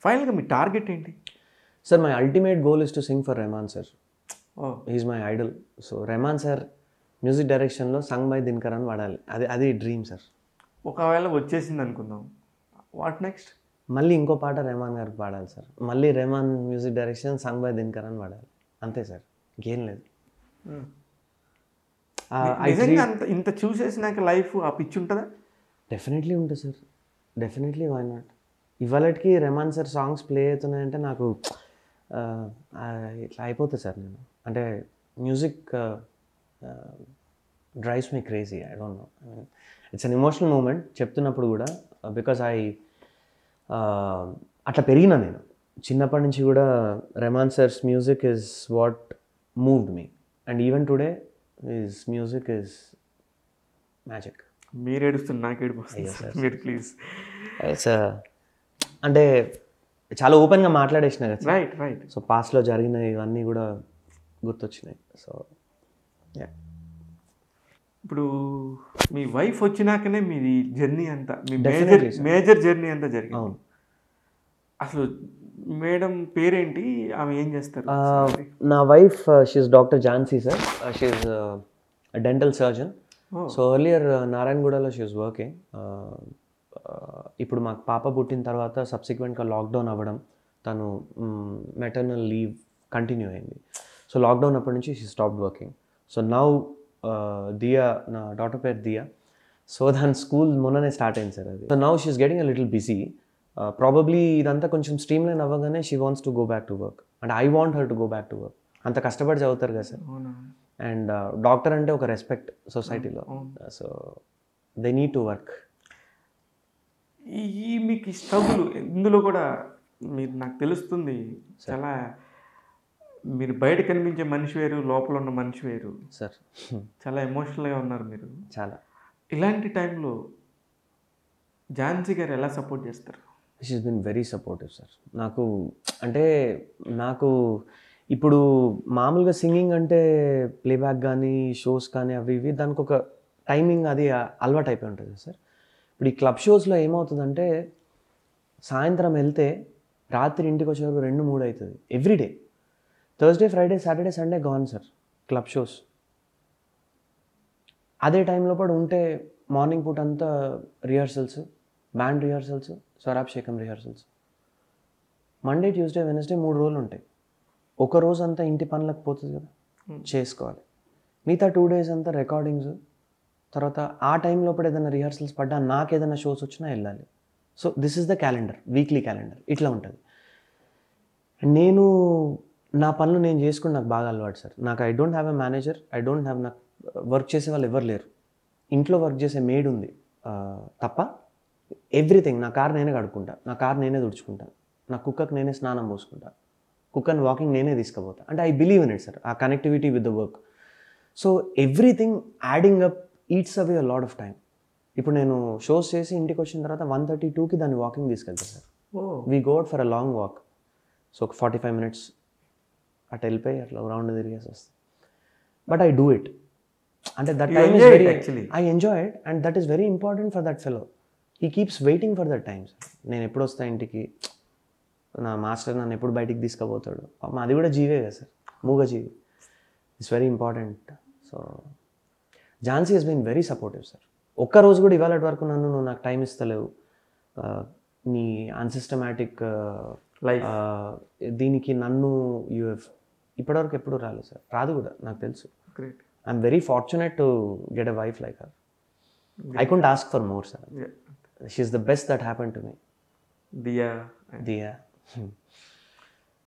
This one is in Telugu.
ఫైనల్గా మీ టార్గెట్ ఏంటి? Sir my ultimate goal is to sing for Rahman sir. Oh is my idol. So Rahman sir music డైరెక్షన్లో సంగ్ బై దినకర్ అని వాడాలి. అది డ్రీమ్ సార్. ఒకవేళ వచ్చేసింది అనుకుందాం, వాట్ నెక్స్ట్? మళ్ళీ ఇంకో పాట రెహమాన్ గారికి పాడాలి సార్. మళ్ళీ Rahman music direction sung by Dinakar అని పాడాలి. అంతే సార్, ఇంకేం లేదు. నిజంగా అంత ఇంత చూసేసినాక లైఫ్ ఆ పిచ్చి ఉంటుందా? డెఫినెట్లీ ఉంటుంది సార్, డెఫినెట్లీ, వై నాట్. ఇవాళకి రెహమాన్ సార్ సాంగ్స్ ప్లే అవుతున్నాయంటే నాకు ఇట్లా అయిపోతుంది సార్. నేను అంటే music drives me crazy. I don't know, it's an emotional moment చెప్తున్నప్పుడు కూడా. బికాజ్ అట్లా పెరిగినా నేను చిన్నప్పటి నుంచి కూడా. Rahman sir's music is what moved me, and even today his music is magic. మీరు ఏడుస్తుంది, నాకు ఏడిపోతుంది. మీరు ప్లీజ్. అంటే చాలా ఓపెన్గా మాట్లాడేసిన కదా. Right right. సో పాస్ట్లో జరిగిన ఇవన్నీ కూడా గుర్తొచ్చినాయి. సో ఇప్పుడు మీ వైఫ్ వచ్చినాకనే మీది జర్నీ అంతా, మీ Definitely, sir. మేజర్ జర్నీ అంతా జరిగింది. అవును. అసలు మేడం పేరేంటి, ఆమె ఏం చేస్తారు? నా wife she's doctor Jhansi sir. She's dental surgeon. So earlier నారాయణగూడలో షీఈస్ వర్కింగ్. ఇప్పుడు మాకు పాప పుట్టిన తర్వాత సబ్సిక్వెంట్గా లాక్డౌన్ అవ్వడం, తను మెటర్నల్ లీవ్ కంటిన్యూ అయింది. సో లాక్డౌన్ అప్పటి నుంచి she stopped working. So now Diya, నా డాటర్ పేరు దియా. సో దాని స్కూల్ మొన్ననే స్టార్ట్ అయింది సార్ అది. So now she's getting a little busy. Probably ఇదంతా కొంచెం స్ట్రీమ్ లైన్ అవ్వగానే she wants to go back to work, and I want her to go back to work. అంత కష్టపడి చదువుతారు కదా సార్. అండ్ డాక్టర్ అంటే ఒక రెస్పెక్ట్ సొసైటీలో. So they need to work. ఈ మీకు స్ట్రగుల్ ఇందులో కూడా మీరు, నాకు తెలుస్తుంది, చాలా మీరు బయట కనిపించే మనిషి వేరు, లోపల ఉన్న మనిషి వేరు సార్. చాలా ఎమోషనల్గా ఉన్నారు మీరు. చాలా. ఇలాంటి టైంలో ఝాన్సీ గారు ఎలా సపోర్ట్ చేస్తారు? She's been very supportive sir. నాకు ఇప్పుడు మామూలుగా సింగింగ్ అంటే ప్లేబ్యాక్ కానీ షోస్ కానీ అవి ఇవి దానికి ఒక టైమింగ్ అది అలవాటు అయిపోయి ఉంటుంది సార్. ఇప్పుడు ఈ క్లబ్ షోస్లో ఏమవుతుందంటే సాయంత్రం వెళ్తే రాత్రి ఇంటికి వచ్చేవరకు 2-3 అవుతుంది everyday. Thursday, Friday, Saturday, Sunday gone sir club shows. అదే టైంలో పాటు ఉంటే మార్నింగ్ పూట అంతా rehearsals, band rehearsals, Swarabhishekam rehearsals. Monday, Tuesday, Wednesday 3 రోజులు ఉంటాయి. ఒక రోజు అంతా ఇంటి పనులకు పోతుంది కదా, చేసుకోవాలి. మిగతా 2 days అంతా రికార్డింగ్స్. తర్వాత ఆ టైంలో కూడా ఏదైనా రిహార్సల్స్ పడ్డా, నాకు ఏదైనా షోస్ వచ్చినా వెళ్ళాలి. So this is the calendar, weekly calendar ఇట్లా ఉంటుంది. నేను నా పనులు నేను చేసుకుని నాకు బాగా అలవాటు సార్. నాకు I don't have a manager, నాకు వర్క్ చేసే వాళ్ళు ఎవరు లేరు. ఇంట్లో వర్క్ చేసే మేడ్ ఉంది తప్ప. ఎవ్రీథింగ్, నా కార్ నేనే కడుక్కుంటా, నా కార్ నేనే తుడుచుకుంటా, నా కుక్కకి నేనే స్నానం పోసుకుంటా, కుక్కని వాకింగ్ నేనే తీసుకుపోతా. అంటే I believe in it sir, ఆ connectivity with the work. So everything adding up eats away a lot of time. ఇప్పుడు నేను షోస్ చేసి ఇంటికి వచ్చిన తర్వాత 1:32కి దాన్ని వాకింగ్ తీసుకెళ్తాను sir. We go out for a long walk. So ఒక 45 minutes అటు వెళ్ళిపోయి అట్లా రౌండ్ తిరిగేసి వస్తాను. But I do it. అంటే that time is very, I enjoy it, and that is very important for that fellow. He keeps waiting for that time sir. నేను ఎప్పుడు వస్తా ఇంటికి, నా మాస్టర్ నన్ను ఎప్పుడు బయటికి తీసుకుపోతాడు. అది కూడా జీవే కదా సార్, మూగ జీవి. It's very important. So Jhansi has been very supportive sir. ఒక్కరోజు కూడా ఇవాళ వరకు నువ్వు నాకు టైం ఇస్తలేవు, నీ అన్సిస్టమాటిక్ లైఫ్ దీనికి నన్ను ఇప్పటివరకు ఎప్పుడు రాలేదు సార్, రాదు కూడా నాకు తెలుసు. Great. I'm very fortunate to get a wife like her. I couldn't ask for more sir. She is the best that happen to me. Diya.